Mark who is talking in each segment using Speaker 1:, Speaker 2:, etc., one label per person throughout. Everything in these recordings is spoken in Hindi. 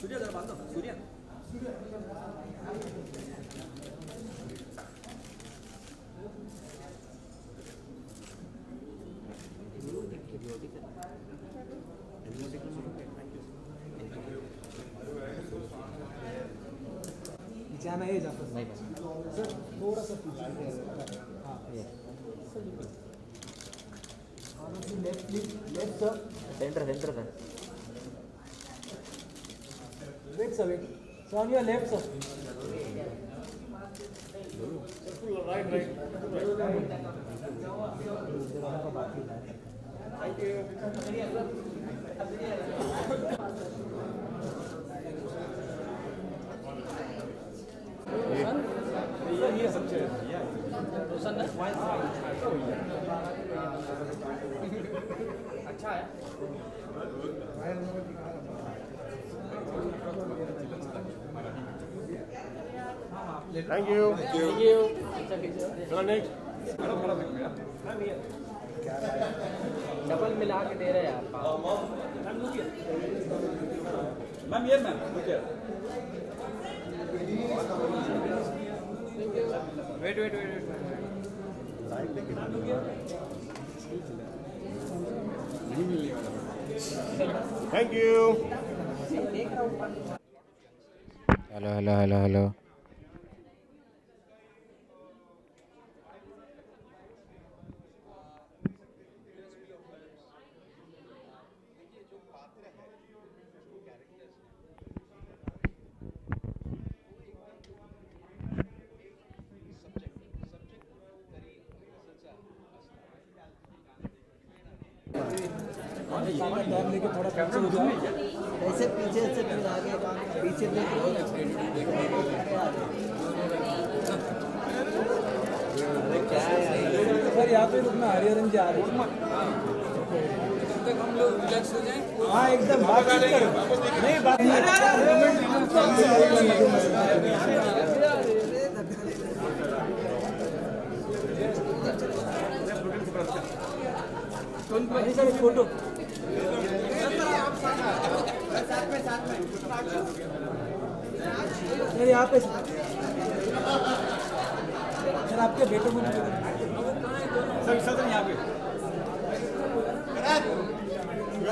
Speaker 1: सूर्य जरा बांधो सूर्य
Speaker 2: जाना है जाफर नहीं सर थोड़ा सा पीछे हाँ left sir
Speaker 3: centre sir
Speaker 2: wait sir wait sir on your left sir right
Speaker 1: अच्छा है
Speaker 4: Thank you. चलो नेक्स्ट
Speaker 3: डबल मिला के दे रहे हैं यार
Speaker 1: मैम ये ma'am wait
Speaker 4: Thank you.
Speaker 3: Hello
Speaker 2: time लेके थोड़ा पीछे हो जाओ ऐसे पीछे से फिर आगे पीछे लेके सर यहाँ पे रुकना हरिहरन जी आ रहे हैं
Speaker 1: तक हम लोग रिलैक्स हो जाएं
Speaker 2: हाँ एकदम बात करो नहीं बात नहीं सर फोटो सर यहाँ पे सर आपके बेटों को
Speaker 1: सर यहाँ पे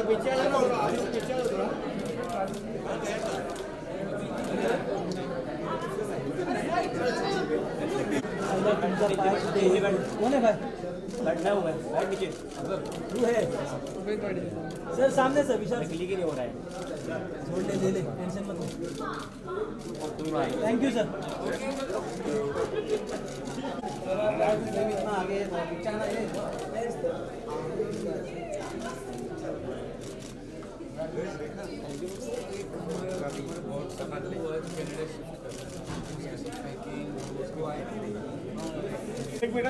Speaker 4: पीछे
Speaker 2: कौन है भाई
Speaker 1: लड़ना हुआ है नीचे
Speaker 2: तू है सर सामने सर विशाल
Speaker 1: क्लिक ही नहीं हो रहा है
Speaker 2: छोड़ ले ले टेंशन मत लो थैंक यू सर इतना आगे बिचाना है
Speaker 4: एक minute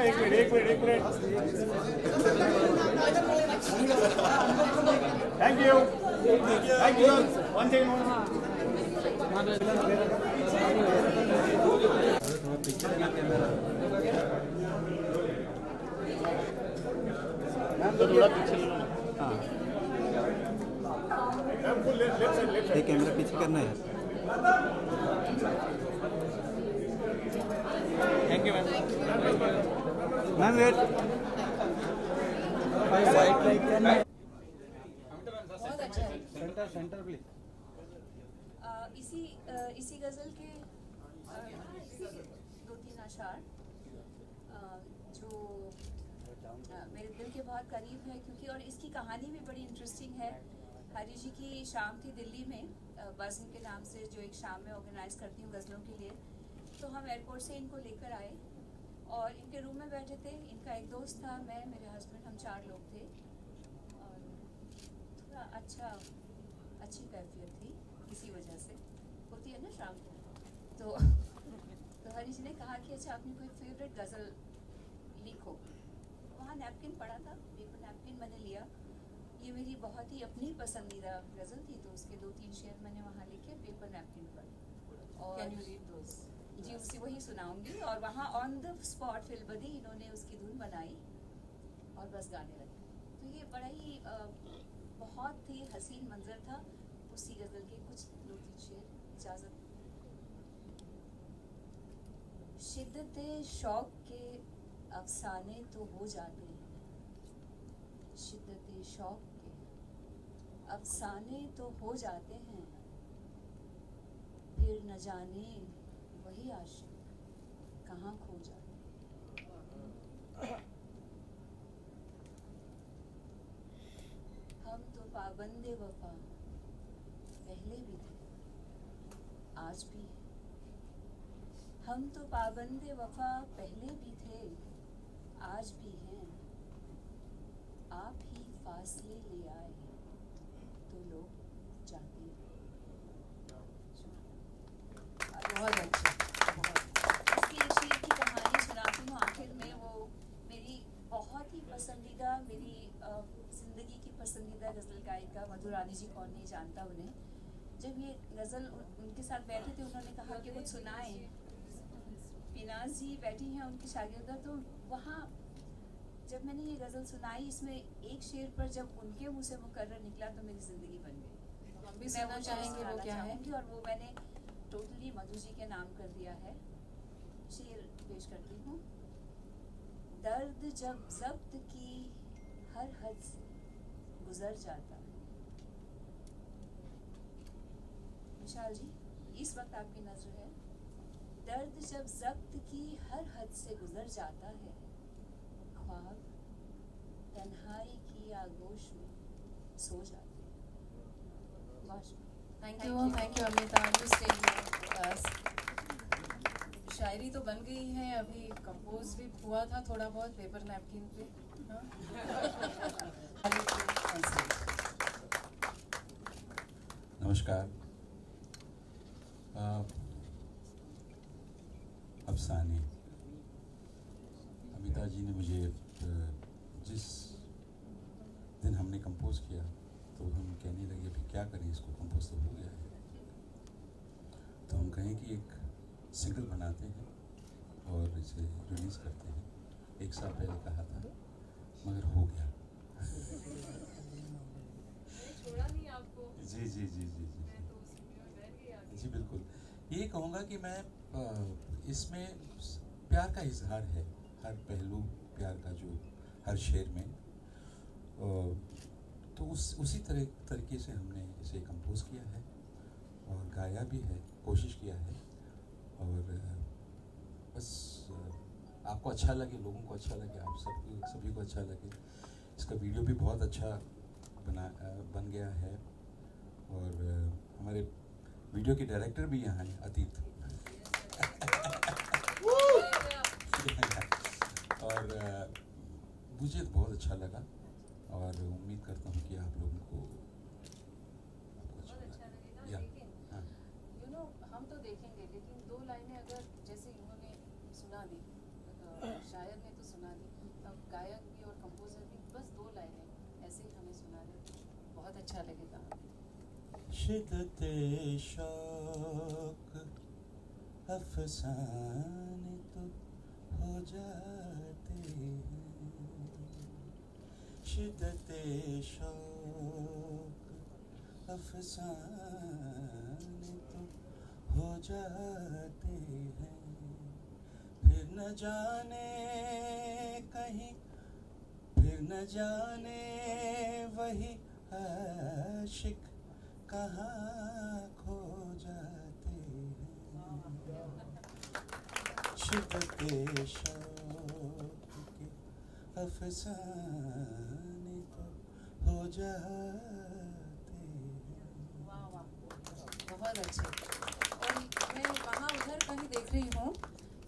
Speaker 4: thank you one second थोड़ा पीछे
Speaker 2: ये कैमरा पीछे करना है
Speaker 1: thank you ma'am
Speaker 2: ma'am wait white light करना
Speaker 5: बहुत अच्छा है
Speaker 2: सेंटर प्लीज
Speaker 5: इसी गज़ल के दो तीन अशार जो मेरे दिल के बहुत करीब है क्योंकि और इसकी कहानी भी बड़ी इंटरेस्टिंग है। हरी जी की शाम थी दिल्ली में बज़म के नाम से जो एक शाम में ऑर्गेनाइज करती हूँ गज़लों के लिए, तो हम एयरपोर्ट से इनको लेकर आए और इनके रूम में बैठे थे। इनका एक दोस्त था, मैं, मेरे हस्बैंड, हम 4 लोग थे और थोड़ा अच्छी कैफियत थी इसी वजह से। होती है ना शाम को, तो हरी जी ने कहा कि अच्छा आपने कोई फेवरेट गज़ल लिखो। वहाँ नैपकिन पड़ा था, पेपर नैपकिन मैंने लिया, ये मेरी बहुत ही अपनी पसंदीदा गज़ल थी, तो उसके 2-3 शेर मैंने वहाँ लिखे पेपर नैपकिन पर। और
Speaker 6: कैन यू रीड दोस?
Speaker 5: जी उसी वही सुनाऊंगी। और वहाँ ऑन द स्पॉट फिलबदी इन्होंने उसकी धुन बनाई और बस गाने लगे। तो ये बड़ा ही बहुत ही हसीन मंजर था। उसी गज़ल के कुछ 2-3 शेर इजाज़त। शिद्दत शौक के अफसाने तो हो जाते हैं, शिद्दत शौक के अफसाने तो हो जाते हैं, फिर न जाने वही आशिक कहाँ खो जाते हैं। हम तो पाबंदे वफा पहले भी थे, आज भी है। हम तो पाबंदे वफा पहले भी थे, आज भी हैं। आप ही फासले ले आए तो लोग जाते हैं।
Speaker 6: बहुत अच्छा,
Speaker 5: इसकी एक शेर की कहानी सुनाती हूँ आखिर में। वो मेरी बहुत ही पसंदीदा, मेरी ज़िंदगी की पसंदीदा गज़ल गायिका मधुरानी जी, कौन नहीं जानता उन्हें। जब ये गज़ल उनके साथ बैठे थे, उन्होंने कहा कि कुछ सुनाएं। फिनाज जी बैठी हैं उनकी शागिर्दा, तो वहाँ जब मैंने ये गज़ल सुनाई, इसमें एक शेर पर जब उनके मुँह से मुकर्रर निकला तो मेरी ज़िंदगी बन गई।
Speaker 6: हम भी सुनना चाहेंगे, वो क्या है?
Speaker 5: और वो मैंने टोटली मधु जी के नाम कर दिया है। शेर पेश करती हूँ। दर्द जब ज़ब्त की हर हद से गुजर जाता है। विशाल जी, इस वक्त आपकी नजर है। दर्द जब ज़ब्त की हर हद से गुजर जाता है, ख्वाब तन्हाई की आगोश में सो जाते हैं।
Speaker 6: Thank you Amita, you stay here. शायरी तो बन गई है, अभी कंपोज भी हुआ था थोड़ा बहुत पेपर नैपकिन पे।
Speaker 7: नमस्कार। अफसाने, अमिता जी ने मुझे जिस दिन हमने कंपोज किया तो हम कहने लगे अभी क्या करें, इसको कंपोज तो हो गया है, तो हम कहें कि एक सिंगल बनाते हैं और इसे रिलीज़ करते हैं। 1 साल पहले कहा था, मगर हो गया।
Speaker 6: छोड़ा नहीं आपको?
Speaker 7: जी जी जी जी जी जी बिल्कुल। ये कहूँगा कि मैं इसमें प्यार का इजहार है, हर पहलू प्यार का जो हर शेर में, तो उसी तरीके से हमने इसे कंपोज किया है और गाया भी है, कोशिश किया है। और बस आपको अच्छा लगे, लोगों को अच्छा लगे, आप सभी को अच्छा लगे। इसका वीडियो भी बहुत अच्छा बन गया है और हमारे वीडियो के डायरेक्टर भी यहाँ हैं, अतीत। और मुझे बहुत अच्छा लगा और उम्मीद करता हूँ कि आप लोगों को
Speaker 6: अच्छा लगेगा। लेकिन यू नो हम तो देखेंगे, लेकिन 2 लाइनें अगर जैसे इन्होंने सुना दी, शायर ने तो सुना दी, अब गायक भी और कंपोजर भी बस 2 लाइनें ऐसे ही हमें सुना दे, बहुत अच्छा लगेगा।
Speaker 7: शिद्दत शौक अफसाने तो हो जाते हैं, शिद्दत शौक अफसाने तो हो जाते हैं, फिर न जाने कहीं, फिर न जाने वही आशिक कहाँ खो जाते हैं, शिद्दत शौक के अफसाने तो हो जाते हैं।
Speaker 6: वाह वाह, बहुत अच्छे। और मैं वहाँ उधर कहीं देख रही हूँ,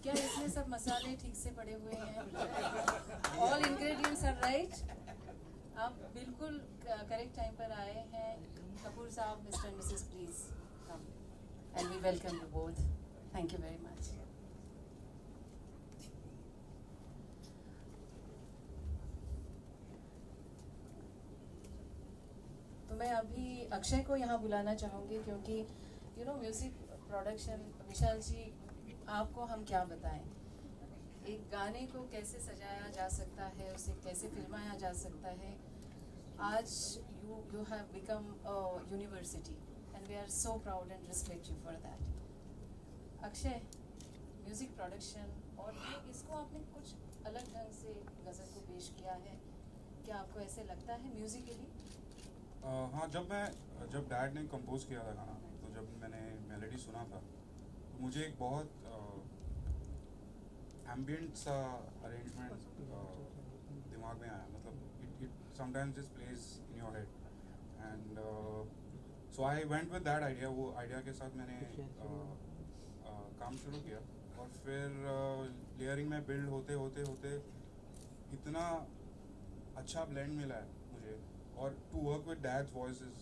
Speaker 6: क्या इसमें सब मसाले ठीक से पड़े हुए हैं? All ingredients are right. आप बिल्कुल करेक्ट टाइम पर आए हैं। कपूर साहब, mister and missus please come and we welcome you both. Thank you very much. तो मैं अभी अक्षय को यहाँ बुलाना चाहूँगी क्योंकि म्यूज़िक प्रोडक्शन, विशाल जी आपको हम क्या बताएं, एक गाने को कैसे सजाया जा सकता है, उसे कैसे फिल्माया जा सकता है. आज you have become a university and we are so proud and respect you for that. Akshay, music production और ये इसको आपने कुछ अलग ढंग से गज़ल को पेश किया है, क्या आपको ऐसे लगता है म्यूज़िकली?
Speaker 8: हाँ, जब डैड ने कंपोज किया था गाना, तो जब मैंने मेलोडी सुना था तो मुझे एक बहुत एम्बिएंट सा अरेंजमेंट दिमाग में आया. मतलब it sometimes just plays in your head and so I went with that idea. वो आइडिया के साथ मैंने काम शुरू किया और फिर लेयरिंग में बिल्ड होते होते होते इतना अच्छा ब्लेंड मिला है मुझे. और to work with dad's voice is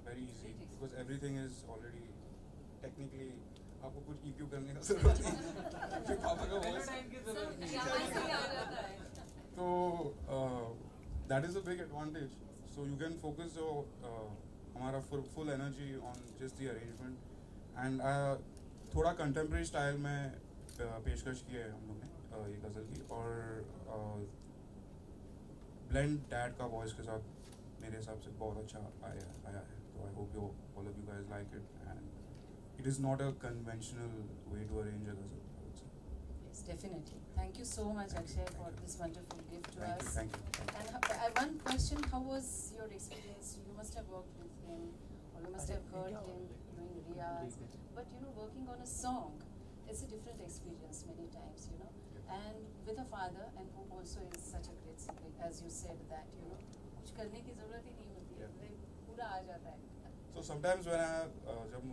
Speaker 8: very easy because everything is already technically, आपको कुछ EQ करने का जरूरत नहीं. पापा का वॉइस तो that is a big advantage. So you can focus हमारा full energy on just the arrangement and थोड़ा कंटेम्प्रेरी स्टाइल में पेशकश की है हम लोग ने ये गज़ल की. और ब्लेंड डैड का वॉइस के साथ मेरे हिसाब से बहुत अच्छा आया है. तो I hope all of you guys like it and it is not a conventional way to arrange a ghazal.
Speaker 6: Yes, definitely. Thank you so much, Akshay, for this wonderful gift to us.
Speaker 8: Thank you.
Speaker 6: And one question: how was your experience? You must have worked with him, or you must have heard him doing riyaz. But working on a song, it's a different experience many times. And with a father, and who also is such a great singer, as you said that कुछ करने की ज़रूरत ही नहीं होती है, पूरा आ जाता है.
Speaker 8: So sometimes when जब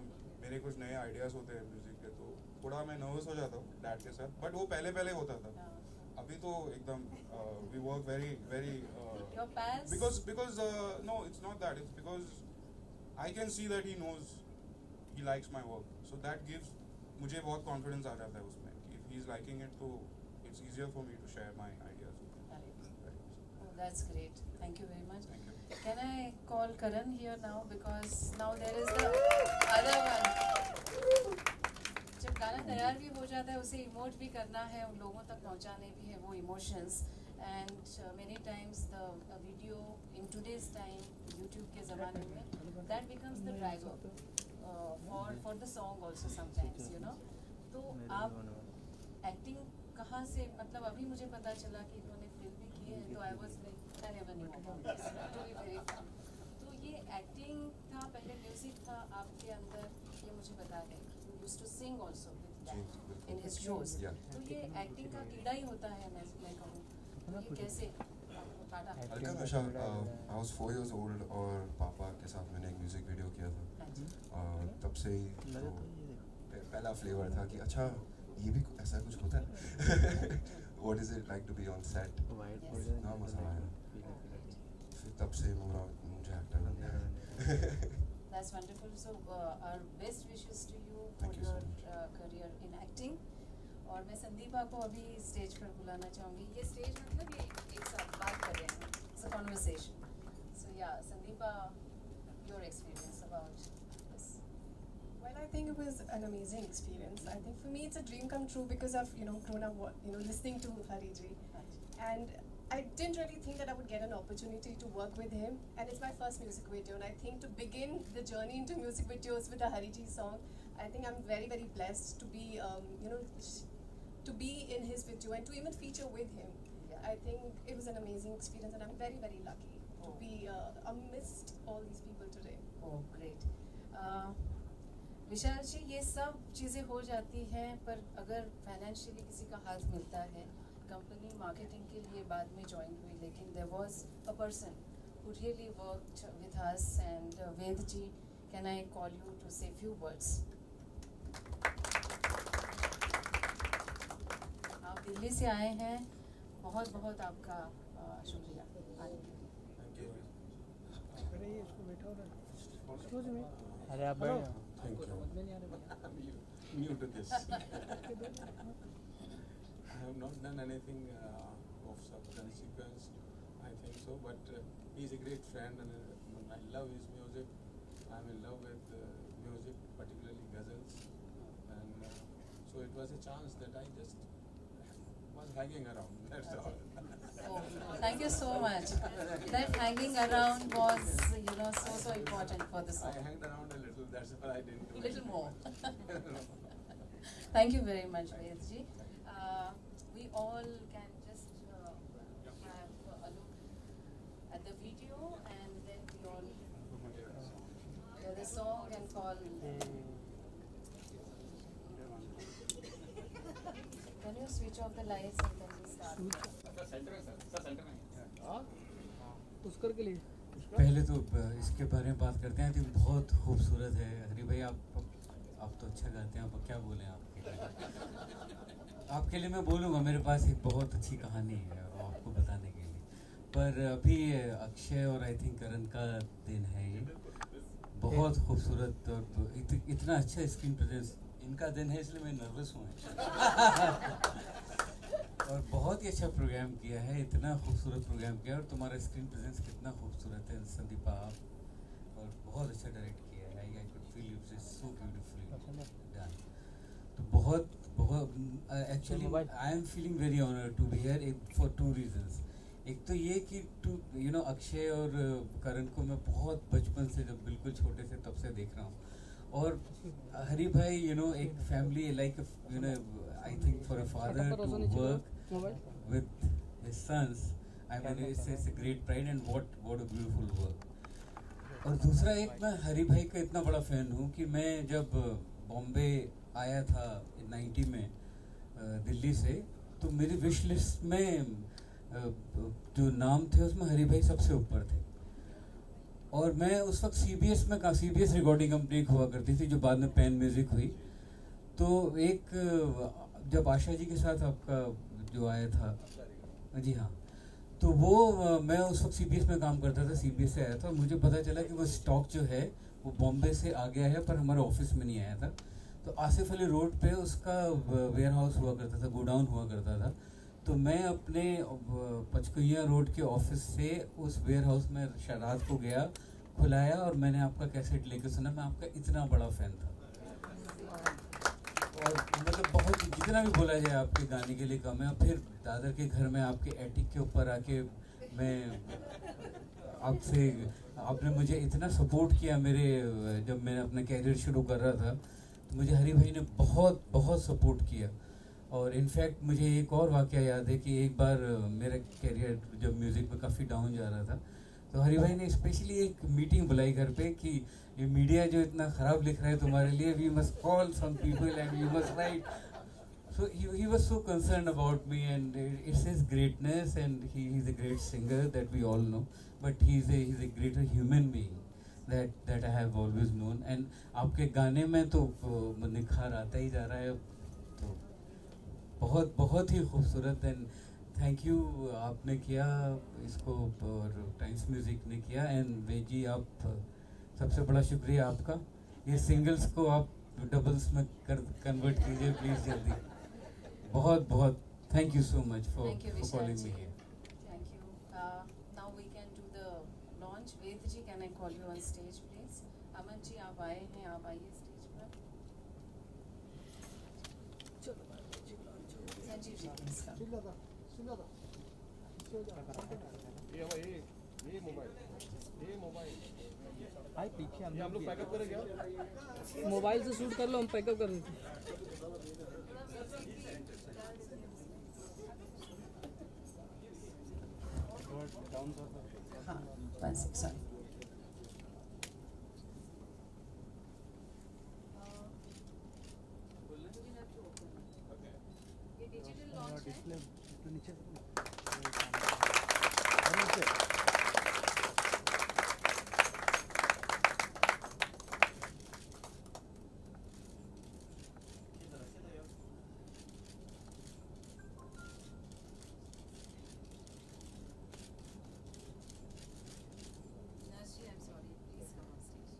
Speaker 8: मेरे कुछ नए आइडियाज़ होते हैं म्यूज़िक के, तो थोड़ा मैं नर्वस हो जाता हूँ डैड के साथ. बट वो पहले होता था. अभी तो एकदम we work very
Speaker 6: Your pals?
Speaker 8: because no, it's not that. It's because I can see that he knows he likes my work. So that gives मुझे बहुत confidence आ जाता है उसमें. If he is liking it, तो it's easier for me to share my ideas with him.
Speaker 6: Oh, that's great. Thank you very much.
Speaker 8: Thank you.
Speaker 6: Can I call Karan here now, because now there is the other one. जब गाना तैयार भी हो जाता है, उसे इमोट भी करना है, उन लोगों तक पहुंचाने भी है वो emotions. And many times the video in today's time, YouTube के ज़माने में, that becomes the driver for the song also sometimes, तो आप एक्टिंग कहाँ से, मतलब अभी मुझे पता चला कि इन्होंने फिल्म भी की है, तो I was like I never knew about this, to be very frank. तो ये एक्टिंग था, पहले म्यूजिक था आपके अंदर, ये मुझे बता दें. You used to sing also with that in his shows. तो ये एक्टिंग का कीड़ा ही होता है, मैं कहूँ. तो ये कैसे काटा?
Speaker 7: हल्का नशा. आई वाज 4 years old और पापा के साथ मैंने एक म्यूज़िक वीडियो किया था. और तब से ही तो पहला फ्लेवर था कि अच्छा ये भी ऐसा कुछ होता है. What is it like to be on set? ना मजा आया. फिर तब से मुझे एक्टर बन गया.
Speaker 6: That's wonderful. So our best wishes to you for
Speaker 7: Thank you
Speaker 6: your
Speaker 7: so much.
Speaker 6: career in acting. और मैं संदीपा को अभी स्टेज पर बुलाना चाहूँगी. ये स्टेज मतलब ये एक साथ बात कर रहे हैं. It's a conversation. So yeah, Sandeepa, your experience about this.
Speaker 9: Well, I think it was an amazing experience. I think for me it's a dream come true because I've grown up listening to Hariji, and I didn't really think that I would get an opportunity to work with him. And it's my first music video, and I think to begin the journey into music videos with a Hariji song, I think I'm very blessed to be to be in his video and to even feature with him.
Speaker 6: Yeah.
Speaker 9: I think it was an amazing experience, and I'm very lucky to be amidst all these people today.
Speaker 6: Oh, great. विशाल जी, ये सब चीज़ें हो जाती हैं, पर अगर फाइनेंशियली किसी का हाथ मिलता है, कंपनी मार्केटिंग के लिए बाद में ज्वाइन हुई, लेकिन there was a person who really worked with us. And Ved ji, can I call you to say few words? आप दिल्ली से आए हैं, बहुत आपका शुक्रिया आने के लिए.
Speaker 2: अरे ये इसको बैठाओ ना.
Speaker 3: अरे आप बैठ जाओ.
Speaker 7: Thank you. I'm new to this. I have not done anything of such consequence, I think so, but he's a great friend and I love his music. I'm in love with music, particularly ghazals, and so it was a chance that I just was hanging around, that's all.
Speaker 6: Oh, thank you so much. That hanging around was, so important for the
Speaker 7: I
Speaker 6: song.
Speaker 7: hanged around a little, that's why I didn't do
Speaker 6: Little
Speaker 7: it.
Speaker 6: more. Thank you very much, Vedji. We all can just have a look at the video and then we all hear the song and call. Can you switch off the lights and then we start?
Speaker 2: उसकर के लिए
Speaker 10: पहले तो इसके बारे में बात करते हैं। आई थिंक बहुत खूबसूरत है। हरी भाई आप तो अच्छा गाते हैं, आप क्या बोलें आपके लिए मैं बोलूँगा। मेरे पास एक बहुत अच्छी कहानी है आपको बताने के लिए, पर अभी अक्षय और आई थिंक करण का दिन है। ये बहुत खूबसूरत और इतना अच्छा स्क्रीन प्रेजेंस इनका दिन है, इसलिए मैं नर्वस हूँ और बहुत ही अच्छा प्रोग्राम किया है, इतना खूबसूरत प्रोग्राम किया और तुम्हारा स्क्रीन प्रेजेंस कितना खूबसूरत है संदीपा आप, और बहुत अच्छा डायरेक्ट किया है। I could feel it is so beautifully done. तो बहुत actually I am feeling very honoured to be here for two reasons. एक तो ये कि अक्षय और करण को मैं बहुत बचपन से, जब बिल्कुल छोटे से तब से देख रहा हूँ, और हरी भाई एक family like I think for a father to work with his sons, I mean it's a great pride and what a beautiful work। और दूसरा एक मैं हरी भाई का इतना बड़ा फैन हूँ कि मैं जब बॉम्बे आया था 90 में दिल्ली से, तो मेरी विश लिस्ट में जो नाम थे उसमें हरी भाई सबसे ऊपर थे। और मैं उस वक्त CBS रिकॉर्डिंग कंपनी हुआ करती थी जो बाद में पैन म्यूजिक हुई। तो एक जब आशा जी के साथ आपका जो आया था, जी हाँ, तो वो मैं उस वक्त CBS में काम करता था, CBS से आया था। मुझे पता चला कि वो स्टॉक जो है वो बॉम्बे से आ गया है पर हमारे ऑफिस में नहीं आया था। तो आसिफ अली रोड पे उसका वेयर हाउस हुआ करता था, गोडाउन हुआ करता था। तो मैं अपने पचकुइया रोड के ऑफिस से उस वेयर हाउस में रात को गया, खुलाया और मैंने आपका कैसेट लेकर सुना। मैं आपका इतना बड़ा फैन था और मतलब बहुत जितना भी बोला जाए आपके गाने के लिए कम है। फिर दादर के घर में आपके एटिक के ऊपर आके मैं आपने मुझे इतना सपोर्ट किया मेरे, जब मैं अपना कैरियर शुरू कर रहा था तो मुझे हरी भाई ने बहुत बहुत सपोर्ट किया। और इनफैक्ट मुझे एक और वाक़या याद है कि एक बार मेरा कैरियर जब म्यूज़िक में काफ़ी डाउन जा रहा था, तो हरी भाई ने स्पेशली एक मीटिंग बुलाई घर पे कि ये मीडिया जो इतना ख़राब लिख रहा है तुम्हारे लिए, we must call some people and you must write. So he was so concerned about me, and it's his greatness, and he's a great singer that we all know, but he's a greater human being that I have always known। And आपके गाने में तो निखार आता ही जा रहा है, तो बहुत बहुत ही खूबसूरत। एंड थैंक यू आपने किया इसको और टाइम्स म्यूज़िक ने किया। एंड वेजी आप सबसे बड़ा शुक्रिया आपका। ये सिंगल्स को आप डबल्स में कन्वर्ट कीजिए प्लीज़ जल्दी। बहुत बहुत thank you so much for calling me here.
Speaker 6: Thank you. Now we can do the launch. Ved ji, can I call you on stage, please? Aman ji, आप आए हैं, आप आइए स्टेज पर। Sanjeev ji, please come.
Speaker 2: भाई पीछे
Speaker 4: हम लोग पैकअप करेंगे।
Speaker 2: मोबाइल से शूट कर लो, हम पैकअप कर देते हैं।
Speaker 6: हाँ, 1 second, sorry. ये डिजिटल लॉन्च है।
Speaker 2: नीचे
Speaker 6: Nurse ji, I'm sorry. Please come on stage.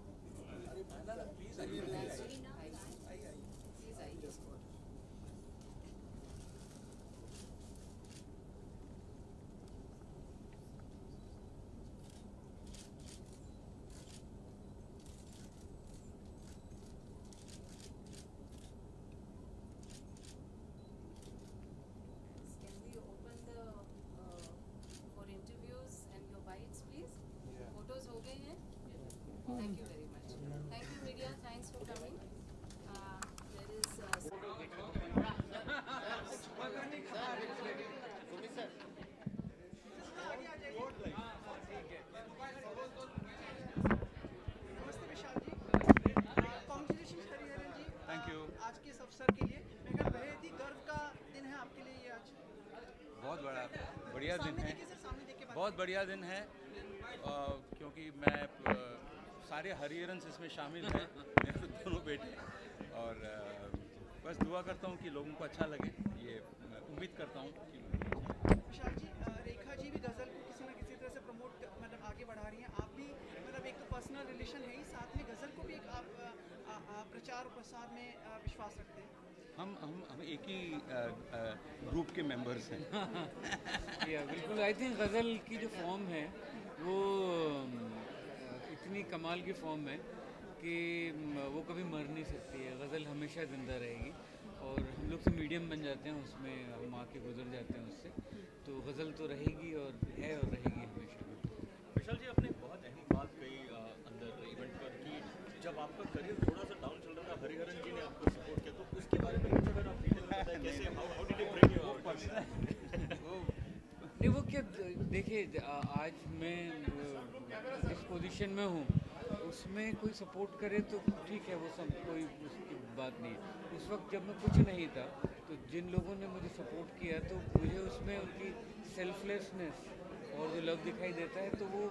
Speaker 2: आज के इस अवसर के लिए। मैं कहा बेहद ही गर्व का दिन है आपके लिए ये आज।
Speaker 11: बहुत बढ़िया दिन है,
Speaker 2: सामने देख के
Speaker 11: बहुत बढ़िया दिन है, क्योंकि मैं सारे हरिहरन्स इसमें शामिल हैं, मेरे दोनों बेटे, और बस दुआ करता हूँ कि लोगों को अच्छा लगे, ये उम्मीद करता हूँ कि
Speaker 2: विशाल जी, रेखा जी भी गज़ल को किसी न किसी तरह से प्रमोट मतलब आगे बढ़ा रही हैं, आप भी मतलब एक तो पर्सनल रिलेशन है ही, साथ में गज़ल को भी एक आप प्रचार और प्रसार में विश्वास रखते हैं।
Speaker 11: हम एक ही ग्रुप के मेंबर्स हैं।
Speaker 10: बिल्कुल, आई थिंक गज़ल की जो फॉर्म है वो इतनी कमाल की फॉर्म है कि वो कभी मर नहीं सकती है, गज़ल हमेशा ज़िंदा रहेगी, और हम लोग तो मीडियम बन जाते हैं उसमें, हम आके गुजर जाते हैं उससे, तो गज़ल तो रहेगी और है और रहेगी हमेशा।
Speaker 12: विशाल जी, आपने बहुत अहम बात कही अंदर इवेंट पर कि जब आपका करियर थोड़ा सा डाउन चल रहा था, हरिहरन जी ने आपको सपोर्ट किया, तो उसके बारे में कुछ अगर आप डिटेल में बताएं, कैसे how did you break your
Speaker 10: नहीं, वो क्या, देखिए आज मैं जिस पोजीशन में हूँ उसमें कोई सपोर्ट करे तो ठीक है, वो सब कोई उसकी बात नहीं है। उस वक्त जब मैं कुछ नहीं था तो जिन लोगों ने मुझे सपोर्ट किया तो मुझे उसमें उनकी सेल्फलेसनेस और जो लव दिखाई देता है तो वो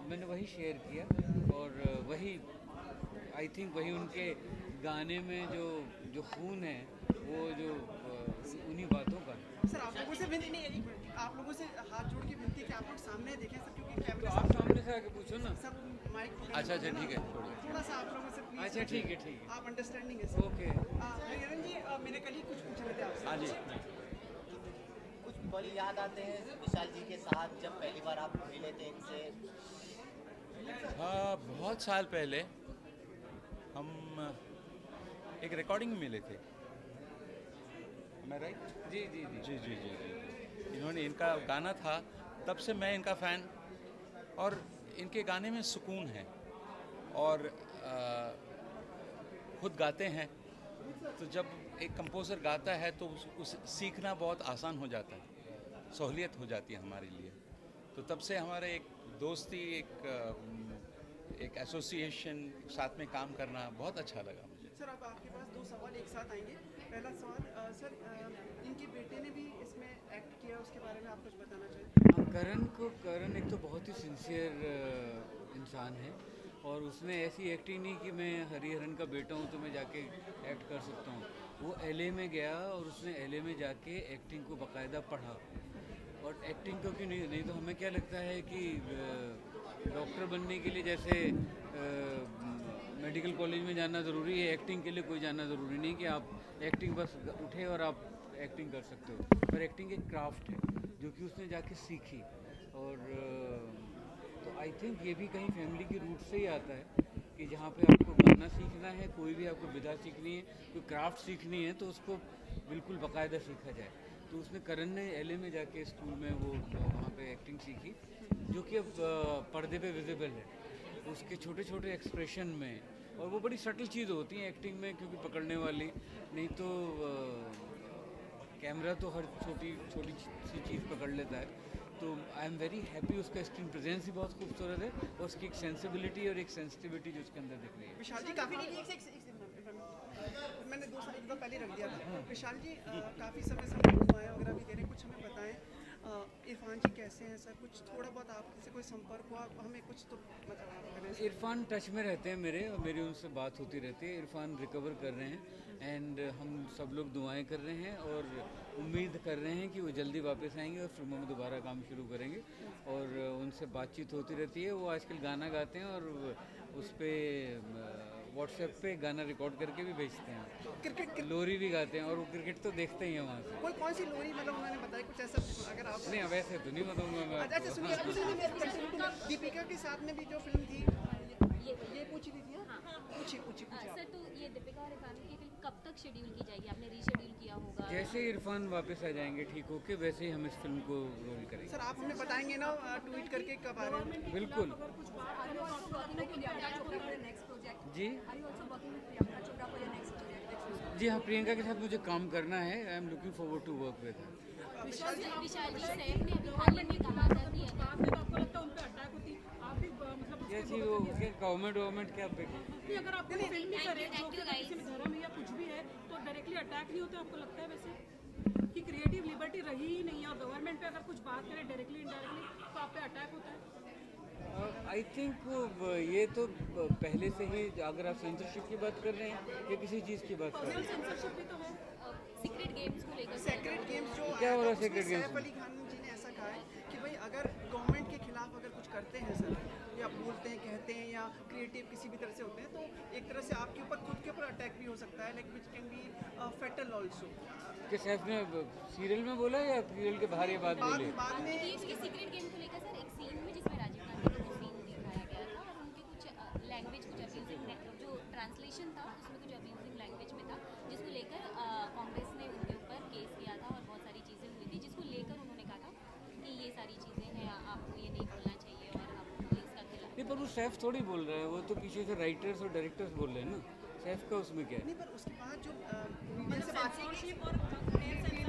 Speaker 10: मैंने वही शेयर किया, और वही आई थिंक वही उनके गाने में जो खून है वो जो उन्हीं बातों का।
Speaker 2: सर आप लोगों से विनती नहीं, आप लोगों से हाथ जोड़ के विनती कि आप लोग सामने देखें सर, क्योंकि कैमरे
Speaker 10: तो आप सामने से आके पूछो ना
Speaker 2: सर, माइक
Speaker 11: अच्छा ठीक है,
Speaker 2: थोड़ा सा आप लोगों से प्लीज।
Speaker 10: अच्छा ठीक है,
Speaker 2: आप अंडरस्टैंडिंग है सर।
Speaker 10: ओके।
Speaker 2: हरिहरन जी, मैंने कल ही कुछ पूछ रहे थे आपसे।
Speaker 11: हाँ जी,
Speaker 13: कुछ पल याद आते हैं विशाल जी के साथ जब पहली बार आप मिले थे इनसे?
Speaker 11: हाँ, बहुत साल पहले हम एक रिकॉर्डिंग में मिले थे, मैं राइट?
Speaker 10: जी जी जी
Speaker 11: जी जी जी जी इन्होंने, इनका गाना था, तब से मैं इनका फ़ैन, और इनके गाने में सुकून है, और खुद गाते हैं, तो जब एक कंपोज़र गाता है तो उस सीखना बहुत आसान हो जाता है, सहूलियत हो जाती है हमारे लिए। तो तब से हमारे एक दोस्ती, एक एसोसिएशन, साथ में काम करना बहुत अच्छा लगा मुझे।
Speaker 2: सर अब आपके पास दो सवाल एक साथ आएंगे। पहला सवाल सर, इनके बेटे ने भी इसमें एक्ट किया, उसके बारे में आप कुछ बताना चाहें?
Speaker 10: करण एक तो बहुत ही सिंसियर इंसान है, और उसने ऐसी एक्टिंग नहीं कि मैं हरिहरन का बेटा हूँ तो मैं जाके एक्ट कर सकता हूँ। वो LA में गया और उसने LA में जाके एक्टिंग को बाकायदा पढ़ा, और एक्टिंग को क्यों नहीं तो हमें क्या लगता है कि डॉक्टर बनने के लिए जैसे मेडिकल कॉलेज में जाना ज़रूरी है, एक्टिंग के लिए कोई जाना ज़रूरी नहीं कि आप एक्टिंग बस उठे और आप एक्टिंग कर सकते हो, पर एक्टिंग एक क्राफ्ट है जो कि उसने जाके सीखी, और तो आई थिंक ये भी कहीं फैमिली की रूट से ही आता है कि जहाँ पे आपको गाना सीखना है, कोई भी आपको विधा सीखनी है, कोई क्राफ्ट सीखनी है तो उसको बिल्कुल बाकायदा सीखा जाए। तो उसने करण ने LA में जाके स्कूल में वो वहाँ पे एक्टिंग सीखी, जो कि अब पर्दे पे विजिबल है, उसके छोटे छोटे एक्सप्रेशन में, और वो बड़ी सटल चीज़ होती है एक्टिंग में, क्योंकि पकड़ने वाली नहीं तो कैमरा तो हर छोटी सी चीज़ पकड़ लेता है। तो आई एम वेरी हैप्पी, उसका स्क्रीन प्रेजेंस ही बहुत खूबसूरत है, और उसकी एक सेंसिबिलिटी और एक सेंसिटिविटी जो उसके अंदर दिख रही है।
Speaker 2: विशाल जी काफ़ी, मैंने एक दो पहले रख दिया था। विशाल जी काफ़ी समय से हम दुआएं वगैरह भी दे रहे हैं, कुछ हमें बताएं इरफान जी कैसे हैं सर, कुछ थोड़ा बहुत आपसे कोई संपर्क हुआ, हमें कुछ तो मतलब।
Speaker 10: इरफान टच में रहते हैं मेरे, और मेरी उनसे बात होती रहती है। इरफान रिकवर कर रहे हैं, एंड हम सब लोग दुआएं कर रहे हैं और उम्मीद कर रहे हैं कि वो जल्दी वापस आएंगे और फिल्मों में दोबारा काम शुरू करेंगे, और उनसे बातचीत होती रहती है। वो आजकल गाना गाते हैं और उस पर व्हाट्सएप पे गाना रिकॉर्ड करके भी भेजते हैं,
Speaker 2: क्रिकेट
Speaker 10: लोरी भी गाते हैं, और वो क्रिकेट तो देखते ही हैं वहाँ से।
Speaker 2: कौन सी लोरी मतलब उन्होंने बताया कुछ ऐसा, अगर आप
Speaker 10: नहीं वैसे तो नहीं बताऊँगा मैं।
Speaker 2: अच्छा सुनिए, दीपिका के साथ में भी जो फिल्म थी ये पूछ रही थी। पूछिए
Speaker 14: सर, तो ये दीपिका और इरफान की फिल्म कब तक शेड्यूल की जाएगी? आपने रीशेड्यूल किया होगा?
Speaker 10: जैसे इरफान वापस आ जाएंगे ठीक होके, वैसे ही हम इस फिल्म को रोल करेंगे।
Speaker 2: सर आप हमें बताएंगे ना ट्वीट करके कब आ रहे हैं?
Speaker 10: बिल्कुल जी जी हाँ, प्रियंका के साथ मुझे काम करना है। I am looking forward to work with her.
Speaker 14: Vishal ji Saif ने अभी हाल ही में कहा था कि आपको लगता है उन पे अटैक होती, आप भी मतलब
Speaker 10: जैसी वो गवर्नमेंट क्या
Speaker 14: अगर आप फिल्म भी करें, धर्म या
Speaker 15: तो डायरेक्टली अटैक नहीं होते आपको लगता है वैसे कि क्रिएटिव लिबर्टी रही ही नहीं है और गवर्नमेंट पे अगर कुछ बात करें डायरेक्टली इनडायरेक्टली तो आप पे अटैक होता है?
Speaker 10: आई थिंक ये तो पहले से ही, अगर आप सेंसरशिप की बात कर रहे हैं या किसी चीज़ की बात कर रहे हैं,
Speaker 15: सेंसरशिप भी तो है
Speaker 14: सीक्रेट गेम्स को लेकर।
Speaker 2: सीक्रेट गेम्स जो
Speaker 10: क्या हो रहा है सीक्रेट गेम्स?
Speaker 2: सैफ अली खान जी ने ऐसा कहा है कि भाई अगर गवर्नमेंट के खिलाफ अगर कुछ करते हैं सर, या बोलते हैं, कहते हैं, या क्रिएटिव किसी भी तरह से होते हैं, तो एक तरह से आपके ऊपर खुद के ऊपर अटैक भी हो सकता है, like which can be fatal also.
Speaker 10: कि सैफ ने सीरियल में बोला या सीरियल के बाहर ये बात बोली?
Speaker 2: बाद में
Speaker 14: सीक्रेट गेम को लेकर सर एक सीन में जिसमें राजीव गांधी का कुछ सीन दिखाया गया था और उनके कुछ लैंग्वेज, कुछ अब्यूजिंग, जो ट्रांसलेशन था उसमें कुछ अब्यूजिंग लैंग्वेज में था, जिसको लेकर कांग्रेस ने उनके ऊपर केस किया था और बहुत सारी चीज़ें हुई थी, जिसको लेकर उन्होंने कहा था कि ये सारी चीज़ें हैं, आपको ये नहीं बोलना चाहिए और आप इसका खिलाफ।
Speaker 10: नहीं, पर वो सैफ थोड़ी बोल रहा है, वो तो पीछे से राइटर्स और डायरेक्टर्स बोल रहे हैं ना। सैफ का उसमें क्या है?
Speaker 2: नहीं, पर उसके बाद जो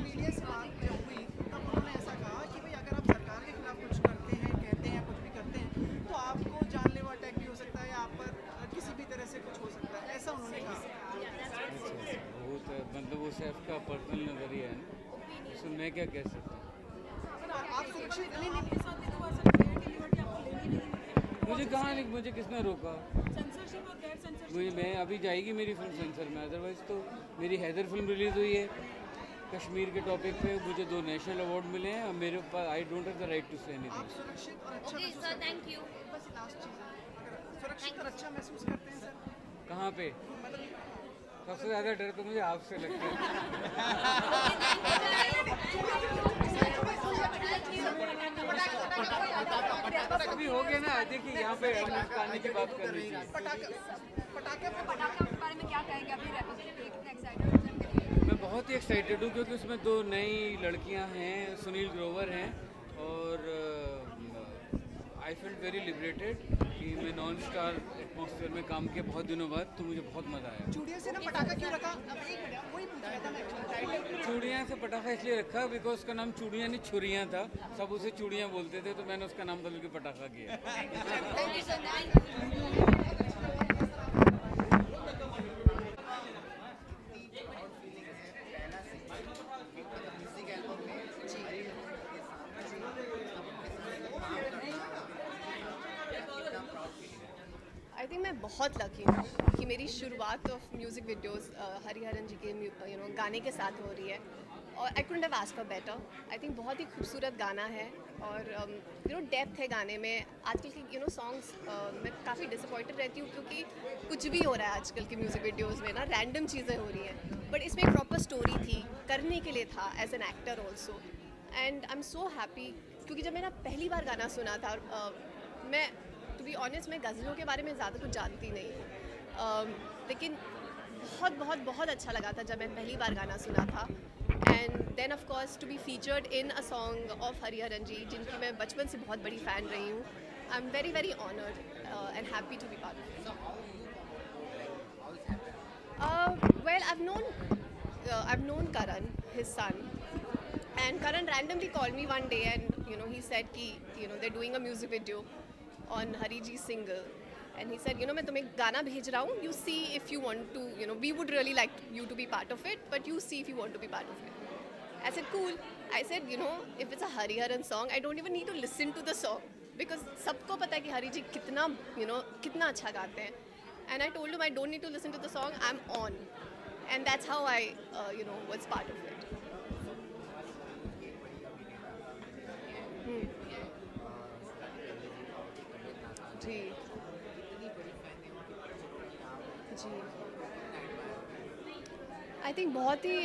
Speaker 2: मीडिया से बात हुई तब उन्होंने ऐसा कहा कि भाई अगर आप सरकार के खिलाफ कुछ करते हैं, कहते हैं, कुछ भी करते हैं, तो आपको जानलेवा अटैक भी हो सकता है या आप पर किसी भी तरह से कुछ हो सकता है, ऐसा उन्होंने कहा।
Speaker 10: वो तो मतलब वो सैफ का पर्सनल नजरिया है ना, उसमें मैं क्या कह सकता हूँ?
Speaker 2: आप सुरक्षित
Speaker 10: मुझे कहाँ, मुझे किसने रोका?
Speaker 15: सेंसरशिप और गैर सेंसरशिप।
Speaker 10: मुझे, मैं अभी जाएगी मेरी फिल्म सेंसर में, अदरवाइज तो मेरी हैदर फिल्म रिलीज़ हुई है कश्मीर के टॉपिक पे, मुझे 2 नेशनल अवार्ड मिले हैं और मेरे पास I don't have the right to say anything.
Speaker 14: Okay sir, thank you.
Speaker 2: बस लास्ट चीज़ है, अगर सुरक्षित और अच्छा महसूस करते हैं सर।
Speaker 10: कहाँ पे? सबसे ज़्यादा डर तो मुझे आपसे लगता है। अभी हो गया ना, देखिए यहाँ पे आने की बात कर रही थी।
Speaker 2: पटाखे
Speaker 5: के बारे में क्या कहेंगे अभी कितने एक्साइटेड?
Speaker 10: मैं बहुत ही एक्साइटेड हूँ क्योंकि उसमें 2 नई लड़कियाँ हैं, सुनील ग्रोवर हैं और आई फील वेरी लिबरेटेड कि मैं नॉन स्टार एटमॉस्फेयर में काम किया बहुत दिनों बाद, तो मुझे बहुत मज़ा आया।
Speaker 2: चूड़ियों से ना पटाखा क्यों रखा? वही पूछ रहा था मैं।
Speaker 10: चूड़ियाँ से पटाखा इसलिए रखा बिकॉज उसका नाम चूड़ियाँ नहीं छुरियाँ था, सब उसे चूड़ियाँ बोलते थे, तो मैंने उसका नाम बदल के पटाखा किया।
Speaker 9: आई थिंक मैं बहुत लकी हूँ कि मेरी शुरुआत ऑफ म्यूज़िक वीडियोस हरिहरन जी के गाने के साथ हो रही है और I couldn't have asked for better. I think बहुत ही खूबसूरत गाना है और डेप्थ है गाने में। आजकल के सॉन्ग्स मैं काफ़ी डिसअपॉइंटेड रहती हूँ क्योंकि कुछ भी हो रहा है आजकल के म्यूज़िक वीडियोज़ में ना, रैंडम चीज़ें हो रही हैं, बट इसमें एक प्रॉपर स्टोरी थी, करने के लिए था as an actor also, and I am so happy क्योंकि जब मैंने पहली बार गाना सुना था, मैं टू बी ऑनेस्ट मैं गज़लों के बारे में ज़्यादा कुछ जानती नहीं हूँ, लेकिन बहुत बहुत बहुत अच्छा लगा था जब मैं पहली बार गाना सुना था। And then of course to be featured in a song of Hariharan ji, जिनकी मैं बचपन से बहुत बड़ी फ़ैन रही हूँ। I am very very honoured and happy to be part of it. Well, I've known Karan, his son, and Karan randomly called me one day and he said कि they're doing a music video on Hari Ji's single, and he said मैं तुम्हें गाना भेज रहा हूँ, you see if you want to, we would really like you to be part of it, but you see if you want to be part of it. I said cool. I said if it's a Hariharan song, I don't even need to listen to the song because सबको पता है कि हरी जी कितना कितना अच्छा गाते हैं, and I told him I don't need to listen to the song, I'm on, and that's how I was part of it. जी आई थिंक बहुत ही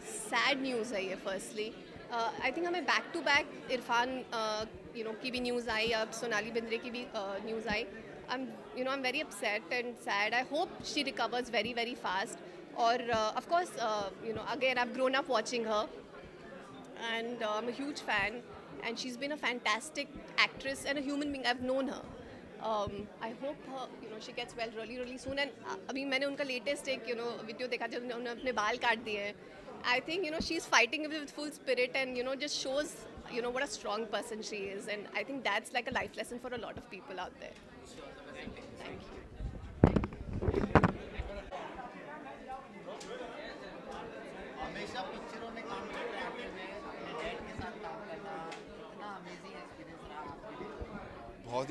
Speaker 9: सैड न्यूज़ है ये। फर्स्टली आई थिंक हमें बैक टू बैक इरफान की भी न्यूज़ आई, अब सोनाली बिंद्रे की भी न्यूज़ आई। I'm very upset and sad. I hope she recovers very very fast. Or of course again I've grown up watching her and I'm a huge fan and she's been a fantastic actress and a human being. I've known her. I hope she gets well really really soon. And अभी मैंने उनका latest एक वीडियो देखा जब उन्होंने अपने बाल काट दिए हैं. I think she's fighting with full spirit and just shows what a strong person she is, and I think that's like a life lesson for a lot of people out there. Thank you.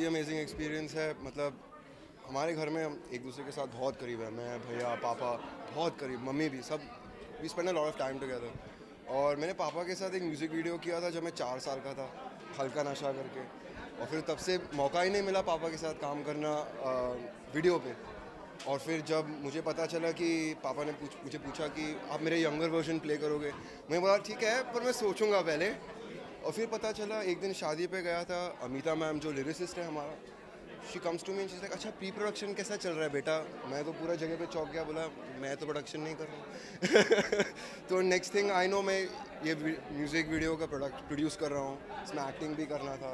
Speaker 16: He amazing experience है। मतलब हमारे घर में हम एक दूसरे के साथ बहुत करीब है, मैं, भैया, पापा बहुत करीब, मम्मी भी, सब we spend a lot of time together. और मैंने पापा के साथ एक म्यूज़िक वीडियो किया था जब मैं 4 साल का था, हल्का नशा करके, और फिर तब से मौका ही नहीं मिला पापा के साथ काम करना वीडियो पे। और फिर जब मुझे पता चला कि पापा ने मुझे पूछा कि आप मेरे यंगर वर्जन प्ले करोगे, मैं बोला ठीक है पर मैं सोचूंगा पहले। और फिर पता चला, एक दिन शादी पे गया था, अमिता मैम जो लिरिसिस्ट है हमारा, she comes to me and she is like, अच्छा प्री प्रोडक्शन कैसा चल रहा है बेटा? मैं तो पूरा जगह पे चौंक गया, बोला मैं तो प्रोडक्शन नहीं कर रहा हूँ। तो नेक्स्ट थिंग आई नो, मैं ये म्यूज़िक वीडियो का प्रोड्यूस कर रहा हूँ, इसमें एक्टिंग भी करना था।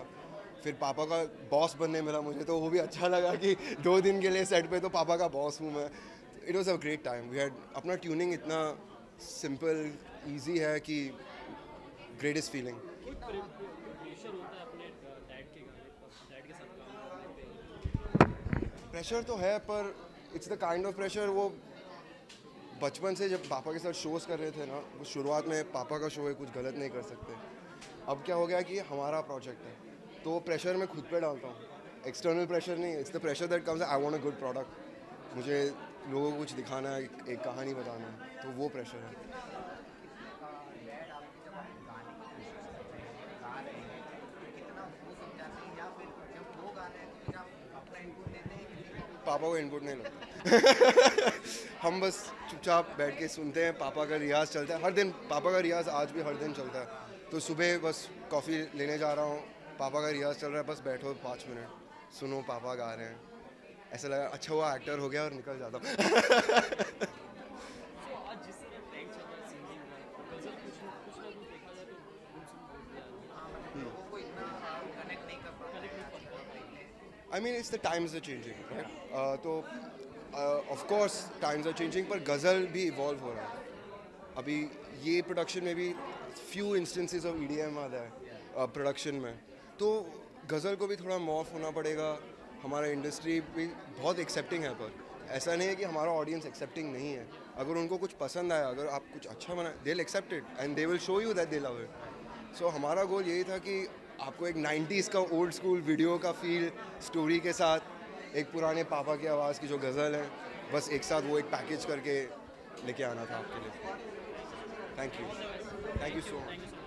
Speaker 16: फिर पापा का बॉस बनने मिला मुझे, तो वो भी अच्छा लगा कि 2 दिन के लिए सेट पे तो पापा का बॉस हूँ मैं। It was a great time. We had अपना ट्यूनिंग इतना सिंपल ईजी है कि ग्रेटेस्ट फीलिंग। प्रेशर तो है, पर it's the kind of pressure वो बचपन से जब पापा के साथ शोज़ कर रहे थे ना, वो शुरुआत में पापा का शो है, कुछ गलत नहीं कर सकते। अब क्या हो गया कि हमारा प्रोजेक्ट है, तो प्रेशर मैं खुद पे डालता हूँ, एक्सटर्नल प्रेशर नहीं। It's the pressure that comes, I want a good product, मुझे लोगों को कुछ दिखाना है, एक कहानी बताना है, तो वो प्रेशर है। पापा को इनपुट नहीं लगता। हम बस चुपचाप बैठ के सुनते हैं, पापा का रियाज़ चलता है हर दिन, पापा का रियाज़ आज भी हर दिन चलता है। तो सुबह बस कॉफ़ी लेने जा रहा हूँ, पापा का रियाज़ चल रहा है, बस बैठो 5 मिनट सुनो पापा गा रहे हैं, ऐसा लगा अच्छा हुआ एक्टर हो गया और निकल जाता हूँ। I mean, it's the times are changing, right? तो of course times are changing, पर गज़ल भी इवॉल्व हो रहा है। अभी ये प्रोडक्शन में भी few instances of EDM आ रहा है प्रोडक्शन में, तो गज़ल को भी थोड़ा मॉर्फ होना पड़ेगा। हमारा इंडस्ट्री भी बहुत एक्सेप्टिंग है, पर ऐसा नहीं है कि हमारा ऑडियंस एक्सेप्टिंग नहीं है। अगर उनको कुछ पसंद आया, अगर आप कुछ अच्छा बनाए, they will accept it and they will show you that they love it. So हमारा गोल यही था कि आपको एक 90s का ओल्ड स्कूल वीडियो का फील स्टोरी के साथ एक पुराने पापा की आवाज़ की जो गज़ल है, बस एक साथ वो एक पैकेज करके लेके आना था आपके लिए। Thank you so much.